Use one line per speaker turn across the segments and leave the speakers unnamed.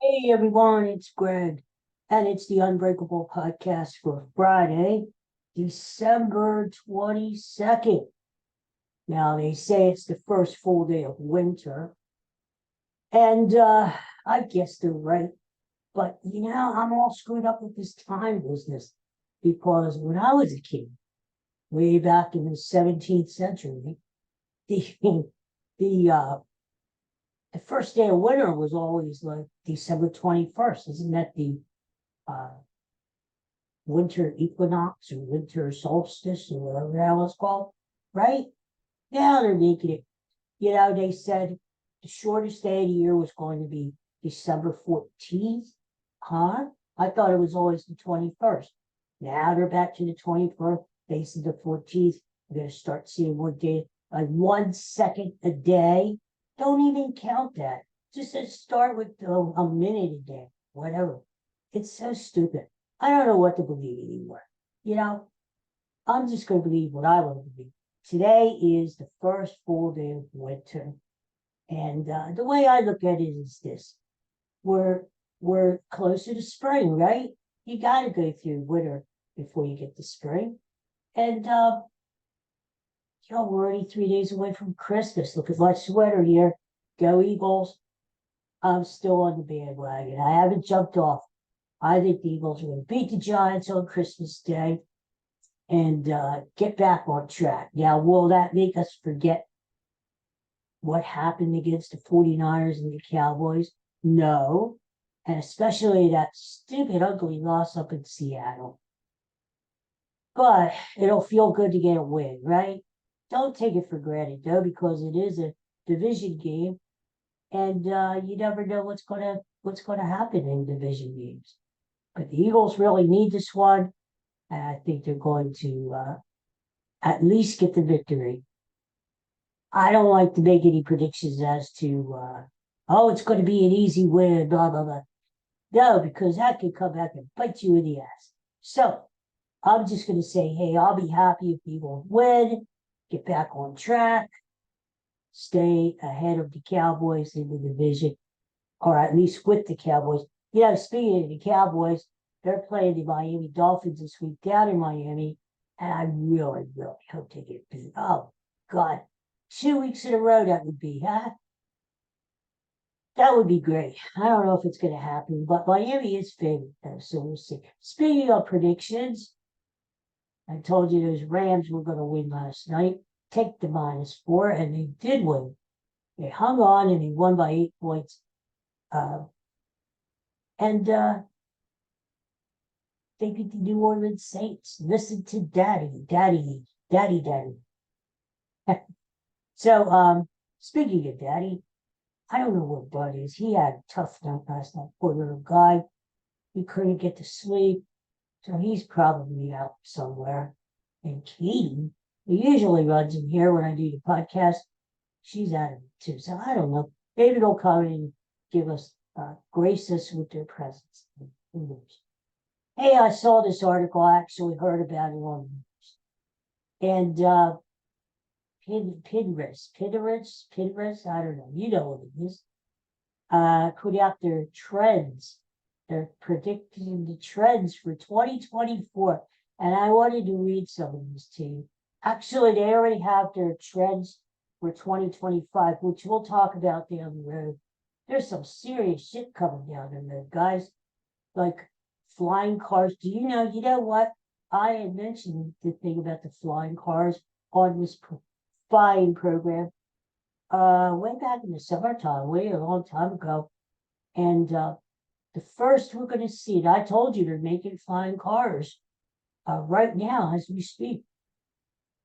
Hey everyone, it's Greg, and it's the Unbreakable podcast for Friday, December 22nd. Now, they say it's the first full day of winter, and I guess they're right. But I'm all screwed up with this time business because when I was a kid, way back in the 17th century, the the uh, the first day of winter was always like December 21st. Isn't that the uh, winter equinox or winter solstice or whatever that was called, right? Now they're making it. They said the shortest day of the year was going to be December 14th. Huh? I thought it was always the 21st. Now they're back to the 21st. They said the 14th. We're going to start seeing more days, like 1 second a day. Don't even count that. Just start with a minute a day, whatever. It's so stupid. I don't know what to believe anymore. You know, I'm just going to believe what I want to believe. Today is the first full day of winter. And the way I look at it is this: we're we're closer to spring, right? You got to go through winter before you get to spring. And we're already 3 days away from Christmas. Look at my sweater here. Go Eagles! I'm still on the bandwagon. I haven't jumped off. I think the Eagles are going to beat the Giants on Christmas Day and get back on track. Now, will that make us forget what happened against the 49ers and the Cowboys? No. And especially that stupid, ugly loss up in Seattle. But it'll feel good to get a win, right? Don't take it for granted, though, because it is a division game, and you never know what's gonna happen in division games. But the Eagles really need this one, and I think they're going to at least get the victory. I don't like to make any predictions as to it's going to be an easy win, blah blah blah. No, because that could come back and bite you in the ass. So I'm just going to say, hey, I'll be happy if the Eagles win, get back on track, stay ahead of the Cowboys in the division, or at least with the Cowboys. Speaking of the Cowboys, they're playing the Miami Dolphins this week down in Miami, and I really, really hope they get beat. Oh, God. 2 weeks in a row, that would be, huh? That would be great. I don't know if it's going to happen, but Miami is favored, though, so we'll see. Speaking of predictions, I told you those Rams were going to win last night. Take the -4, and they did win. They hung on and they won by 8 points. Uh, and they beat the New Orleans Saints. Listen to Daddy, Daddy, Daddy, Daddy. So, speaking of Daddy, I don't know what Bud is. He had a tough night last night. Poor little guy. He couldn't get to sleep. So he's probably out somewhere. And Katie, who usually runs in here when I do the podcast, she's out of it too. So I don't know. Maybe they'll come and give us, grace us with their presence. Who knows? Hey, I saw this article. I actually heard about it on the news. And Pinterest, I don't know. You know what it is. Put out their trends. They're predicting the trends for 2024. And I wanted to read some of these to you. Actually, they already have their trends for 2025, which we'll talk about down the road. There's some serious shit coming down the road, guys. Like flying cars. You know what? I had mentioned the thing about the flying cars on this flying program way back in the summertime, way a long time ago. And the first we're going to see it, I told you they're making flying cars right now as we speak.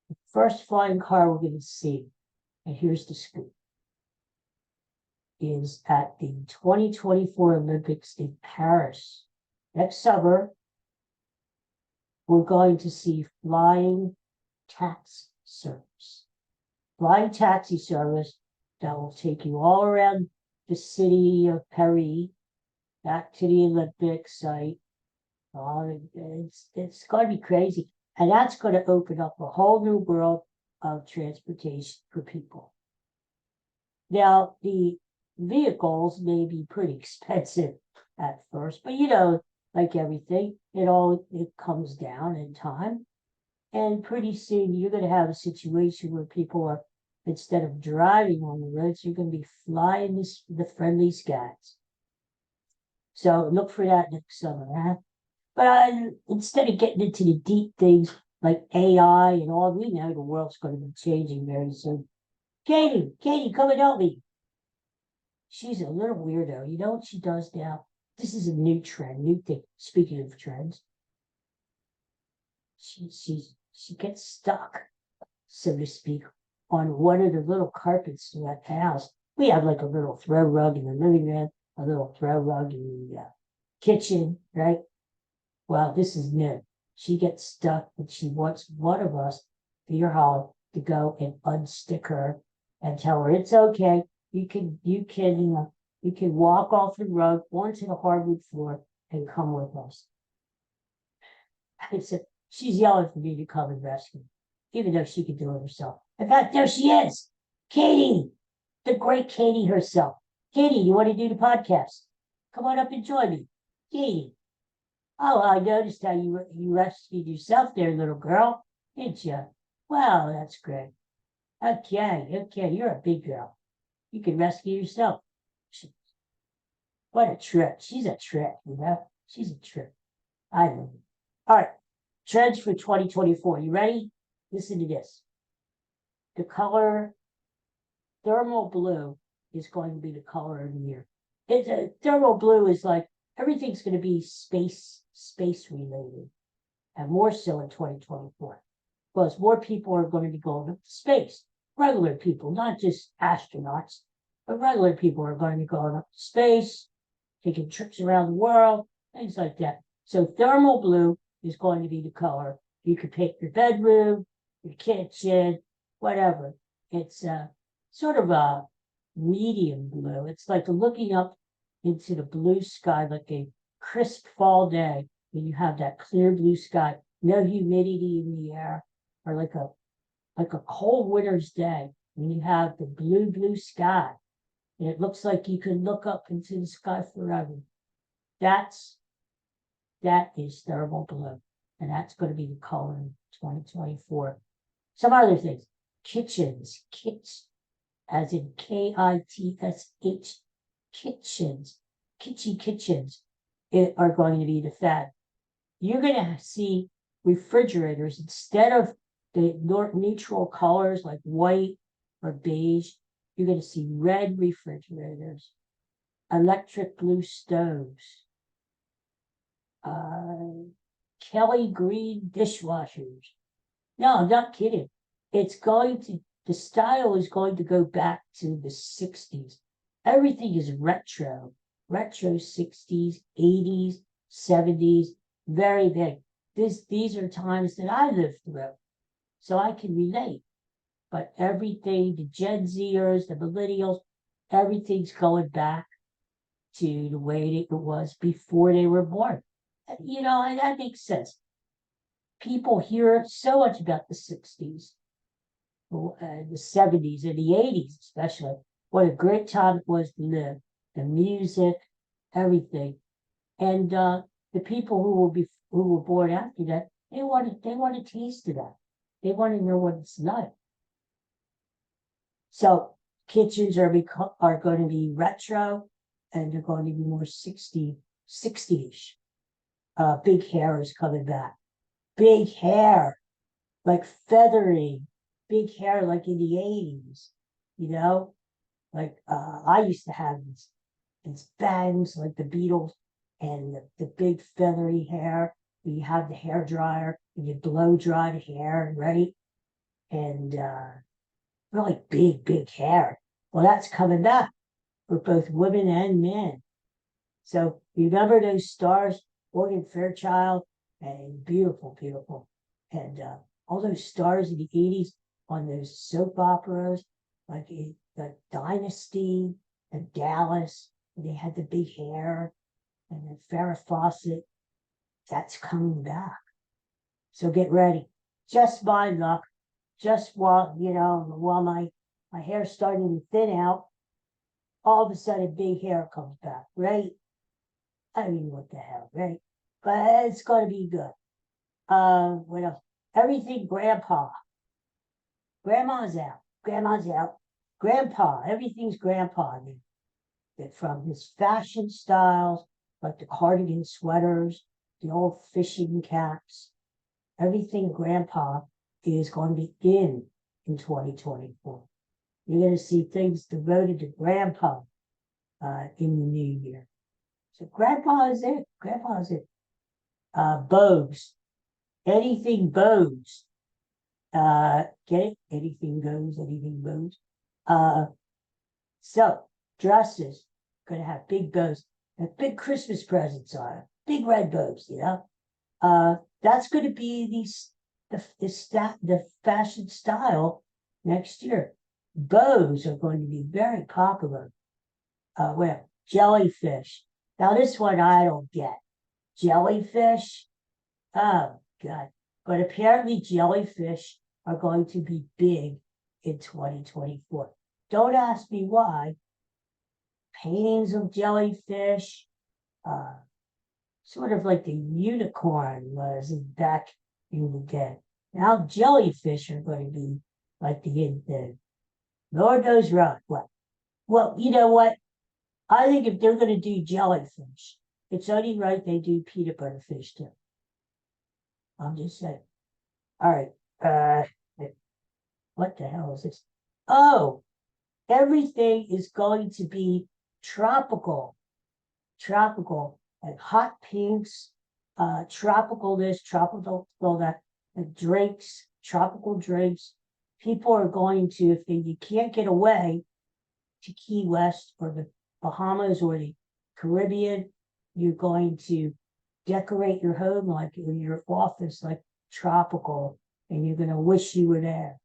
The first flying car we're going to see, and here's the scoop, is at the 2024 Olympics in Paris. Next summer, we're going to see flying taxi service. Flying taxi service that will take you all around the city of Paris, back to the Olympic site. It's going to be crazy. And that's going to open up a whole new world of transportation for people. Now, the vehicles may be pretty expensive at first, but like everything, it comes down in time. And pretty soon you're going to have a situation where people are, instead of driving on the roads, you're going to be flying the friendly skies. So look for that next summer, huh? But instead of getting into the deep things like AI and all, we know the world's going to be changing very soon. Katie, come and help me. She's a little weirdo. You know what she does now? This is a new trend, new thing. Speaking of trends, she gets stuck, so to speak, on one of the little carpets in that house. We have like a little throw rug in the living room, a little throw rug in the kitchen, right? Well, this is new. She gets stuck and she wants one of us, Peter Holland, to go and unstick her and tell her it's okay. You can walk off the rug onto the hardwood floor and come with us. I said, she's yelling for me to come and rescue, even though she could do it herself. In fact, there she is, Katie, the great Katie herself. Katie, you want to do the podcast? Come on up and join me, Katie. Oh, I noticed how you rescued yourself there, little girl, didn't you? Well, that's great. Okay, you're a big girl. You can rescue yourself. What a trip. She's a trip, She's a trip. I love it. All right, trends for 2024. You ready? Listen to this. The color thermal blue is going to be the color of the year. Thermal blue is like everything's going to be space related, and more so in 2024, because more people are going to be going up to space. Regular people, not just astronauts, but regular people are going to be going up to space, taking trips around the world, things like that. So thermal blue is going to be the color. You could paint your bedroom, your kitchen, whatever. It's sort of a medium blue. It's like looking up into the blue sky, like a crisp fall day when you have that clear blue sky, no humidity in the air, or like a cold winter's day when you have the blue sky, and it looks like you can look up into the sky forever. That is thermal blue, and that's going to be the color in 2024. Some other things: kitchens, as in KITSH, kitchens, kitchens, are going to be the fad. You're going to see refrigerators, instead of the neutral colors like white or beige, you're going to see red refrigerators, electric blue stoves, Kelly green dishwashers. No, I'm not kidding. The style is going to go back to the 60s. Everything is retro 60s, 80s, 70s, very big. These are times that I lived through, so I can relate. But everything, the Gen Zers, the millennials, everything's going back to the way it was before they were born. And that makes sense. People hear so much about the 60s, the 70s, and the 80s, especially. What a great time it was to live. The music, everything. And the people who were born after that, they want a taste of that. They want to know what it's like. So kitchens are going to be retro, and they're going to be more 60-ish. Big hair is coming back. Big hair, like feathery, big hair like in the 80s, Like I used to have these bangs like the Beatles, and the big feathery hair. You have the hair dryer and you blow dry the hair, right? And really big hair. Well, that's coming back for both women and men. So remember those stars, Morgan Fairchild, and beautiful. And all those stars in the 80s on those soap operas, like the Dynasty and Dallas, and they had the big hair, and then Farrah Fawcett. That's coming back. So get ready. Just my luck. Just while my hair's starting to thin out, all of a sudden big hair comes back, right? I mean, what the hell, right? But it's going to be good. What else? Everything grandpa. Grandma's out. Grandma's out. Grandpa. Everything's grandpa. From his fashion styles, like the cardigan sweaters, the old fishing caps, everything grandpa is going to be in 2024. You're going to see things devoted to grandpa in the new year. So grandpa is it. Grandpa is it. Bows. Anything bows. Get it? Anything goes, anything bows. So dresses gonna have big bows and big Christmas presents on it, big red bows, that's gonna be the fashion style next year. Bows are going to be very popular. Well, jellyfish. Now this one I don't get. Jellyfish. Oh God. But apparently jellyfish are going to be big in 2024. Don't ask me why. Paintings of jellyfish, sort of like the unicorn was back in the day. Now jellyfish are going to be like the in thing. Lord knows right. What? Well, you know what? I think if they're going to do jellyfish, it's only right they do peanut butter fish too. I'm just saying. All right. What the hell is this? Oh, everything is going to be tropical, and hot pinks, tropical this, tropical that, and drinks, tropical drinks. People are going to, if you can't get away to Key West or the Bahamas or the Caribbean, you're going to decorate your home like or your office like tropical, and you're going to wish you were there.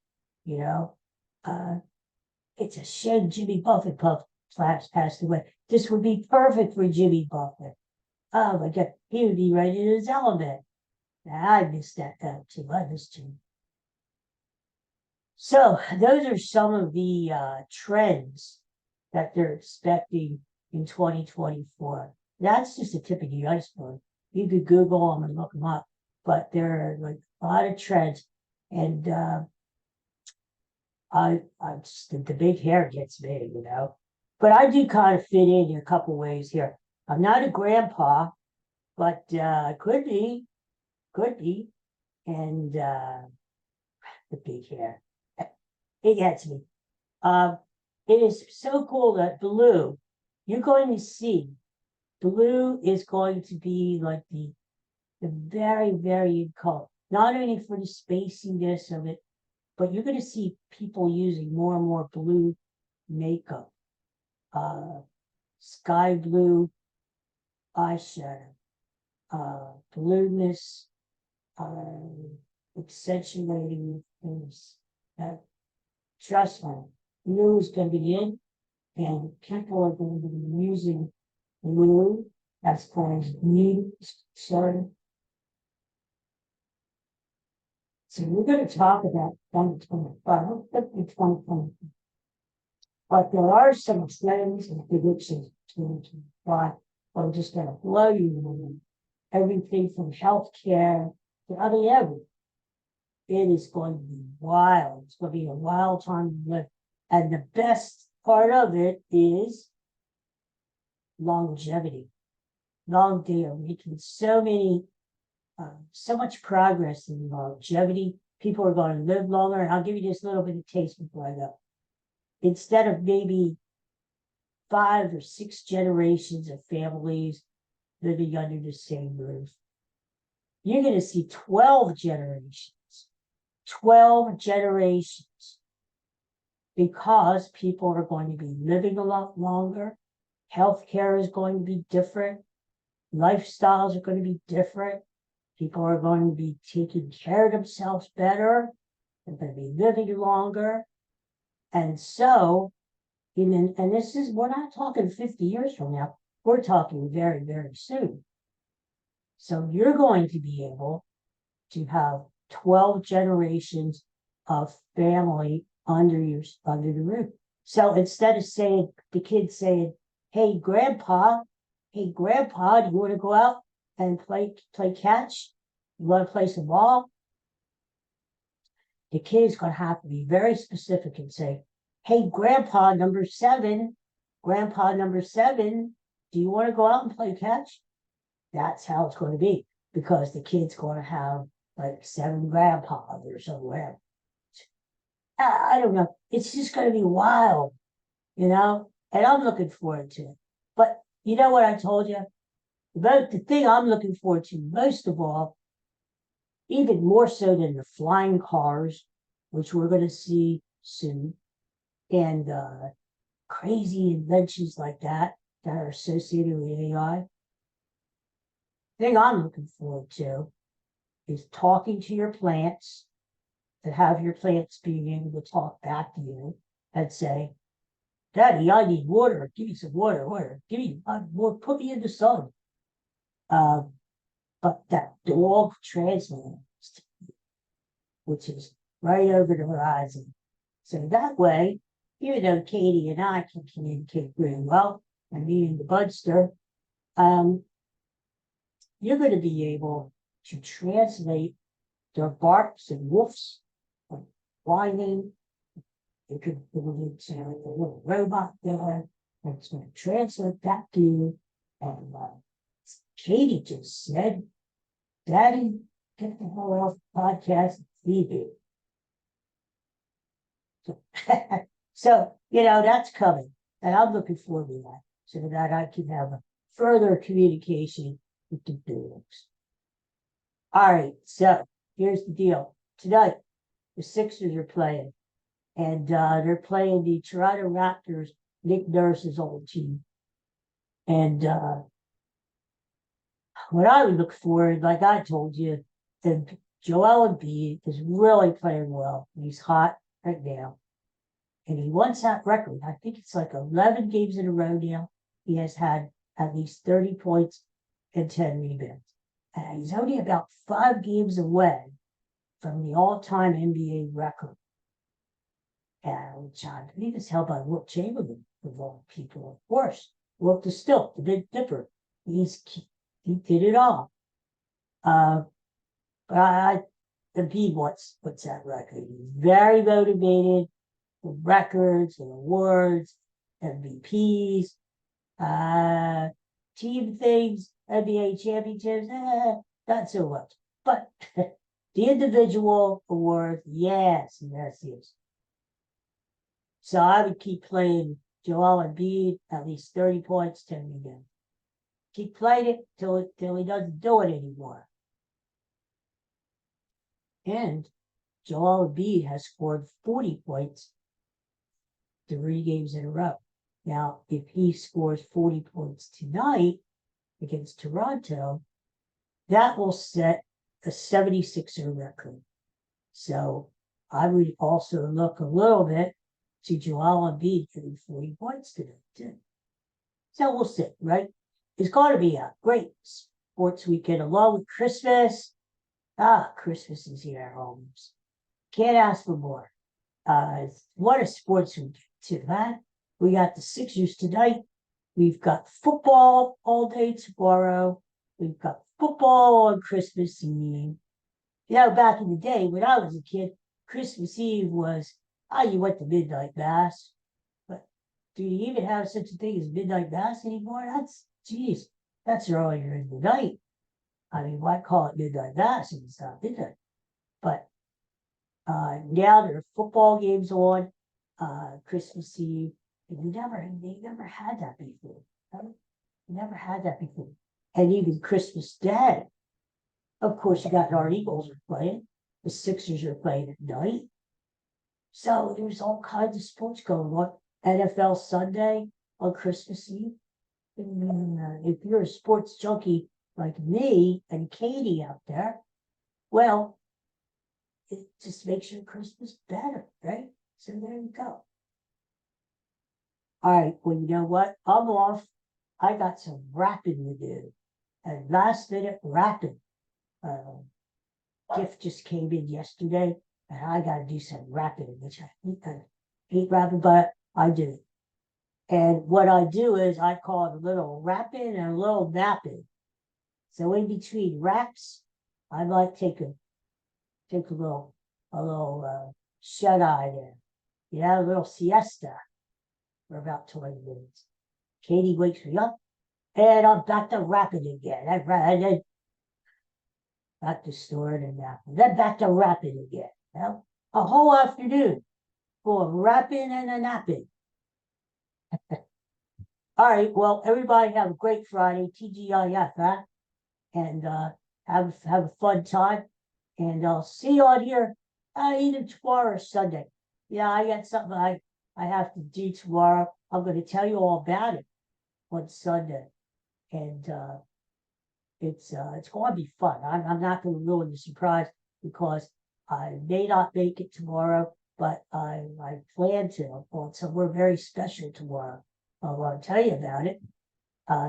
It's a shame Jimmy Buffett passed away. This would be perfect for Jimmy Buffett. Oh my God, he would be right in his element. I missed that too. I missed him. So those are some of the trends that they're expecting in 2024. That's just the tip of the iceberg. You could Google them and look them up, but there are like a lot of trends. And the big hair gets me, But I do kind of fit in a couple ways here. I'm not a grandpa, but could be, and the big hair, it gets me. It is so cool that blue. You're going to see blue is going to be like the very, very color. Not only for the spaciness of it, but you're going to see people using more and more blue makeup, sky blue eyeshadow, blueness, accentuating things. Trust me, blue is going to be in, and people are going to be using blue as far as new. So we're going to talk about 2025, not 2020, but there are some trends and predictions for 2025. I'm just going to blow you away. Everything from healthcare to everything. It is going to be wild. It's going to be a wild time to live. And the best part of it is longevity. We're making so much progress in longevity. People are going to live longer. And I'll give you this little bit of taste before I go. Instead of maybe 5 or 6 generations of families living under the same roof, you're going to see 12 generations. 12 generations. Because people are going to be living a lot longer. Healthcare is going to be different. Lifestyles are going to be different. People are going to be taking care of themselves better. They're going to be living longer. And so, and this is, we're not talking 50 years from now. We're talking very, very soon. So you're going to be able to have 12 generations of family under the roof. So instead of saying, the kids saying, hey, grandpa, hey, Grandpa, do you want to go out and play catch? You want to play some ball? The kid is going to have to be very specific and say, hey, Grandpa number 7, do you want to go out and play catch? That's how it's going to be, because the kid's going to have like 7 grandpas or somewhere. I don't know. It's just going to be wild, and I'm looking forward to it. But you know what I told you? About the thing I'm looking forward to most of all, even more so than the flying cars, which we're going to see soon, and crazy inventions like that are associated with AI. The thing I'm looking forward to is talking to your plants, to have your plants being able to talk back to you and say, Daddy, I need water. Give me some water. Give me more. Put me in the sun. But that dog translates, which is right over the horizon. So that way, even though Katie and I can communicate really well, and me and the Budster, you're going to be able to translate their barks and woofs, and whining. You could put it into a little robot there, and it's going to translate that to you. And Katie just said, Daddy, get the hell off the podcast and feed me. So, that's coming. And I'm looking forward to that, so that I can have a further communication with the dogs. All right, so here's the deal. Tonight, the Sixers are playing, and they're playing the Toronto Raptors, Nick Nurse's old team. And what I would look for, like I told you, that Joel Embiid is really playing well. He's hot right now. And he wants that record. I think it's like 11 games in a row now. He has had at least 30 points and 10 rebounds. And he's only about 5 games away from the all-time NBA record. Which I believe is held by Wilt Chamberlain, of all people, of course. Wilt the Stilt, the Big Dipper. He did it all. But Embiid wants that record. He's very motivated with records and awards, MVPs, team things, NBA championships, not so much. But the individual awards, yes. So I would keep playing Joel Embiid, at least 30 points, 10 rebounds. Keep playing it till he doesn't do it anymore. And Joel Embiid has scored 40 points 3 games in a row. Now, if he scores 40 points tonight against Toronto, that will set a 76er record. So I would also look a little bit to Joel Embiid getting 40 points today, too. So we'll see, right? It's going to be a great sports weekend along with Christmas. Christmas is here almost. Can't ask for more. What a sports weekend, too, huh? We got the Sixers tonight. We've got football all day tomorrow. We've got football on Christmas Eve. Back in the day when I was a kid, Christmas Eve was, you went to midnight mass. But do you even have such a thing as midnight mass anymore? That's earlier in the night. I mean, why call it midnight mass if it's not midnight? But now there are football games on Christmas Eve. And they never had that before. Never had that before. And even Christmas Day. Of course, you got our Eagles are playing. The Sixers are playing at night. So there's all kinds of sports going on. NFL Sunday on Christmas Eve. And, if you're a sports junkie like me and Katie out there, well, it just makes your Christmas better, right? So there you go. All right, well, you know what? I'm off. I got some rapping to do. And last minute rapping. Gift just came in yesterday, and I got to do some rapping, which I hate rapping, but I do. And what I do is I call it a little rapping and a little napping. So in between raps, I might take a little shut eye there. A little siesta for about 20 minutes. Katie wakes me up, and I'm back to rapping again. And then back to snoring and napping. Then back to rapping again. A whole afternoon full of rapping and a napping. All right, well, everybody have a great Friday, TGIF, huh? And have a fun time. And I'll see you on here either tomorrow or Sunday. I got something I have to do tomorrow. I'm going to tell you all about it on Sunday. And it's going to be fun. I'm not going to ruin the surprise because I may not make it tomorrow, but I plan to. I'm going somewhere very special tomorrow. I want to tell you about it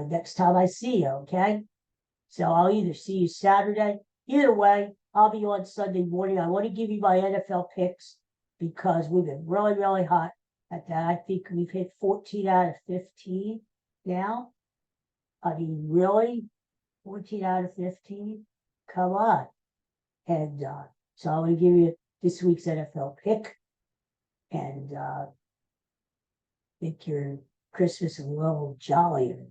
next time I see you, okay? So I'll either see you Saturday. Either way, I'll be on Sunday morning. I want to give you my NFL picks because we've been really, really hot at that. I think we've hit 14 out of 15 now. I mean, really? 14 out of 15? Come on. And so I'm going to give you this week's NFL pick. And think your Christmas is a little jollier.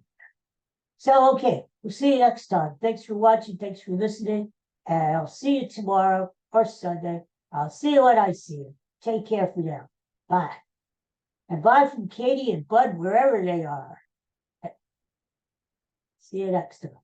So, okay, we'll see you next time. Thanks for watching. Thanks for listening. And I'll see you tomorrow or Sunday. I'll see you when I see you. Take care for now. Bye. And bye from Katie and Bud, wherever they are. See you next time.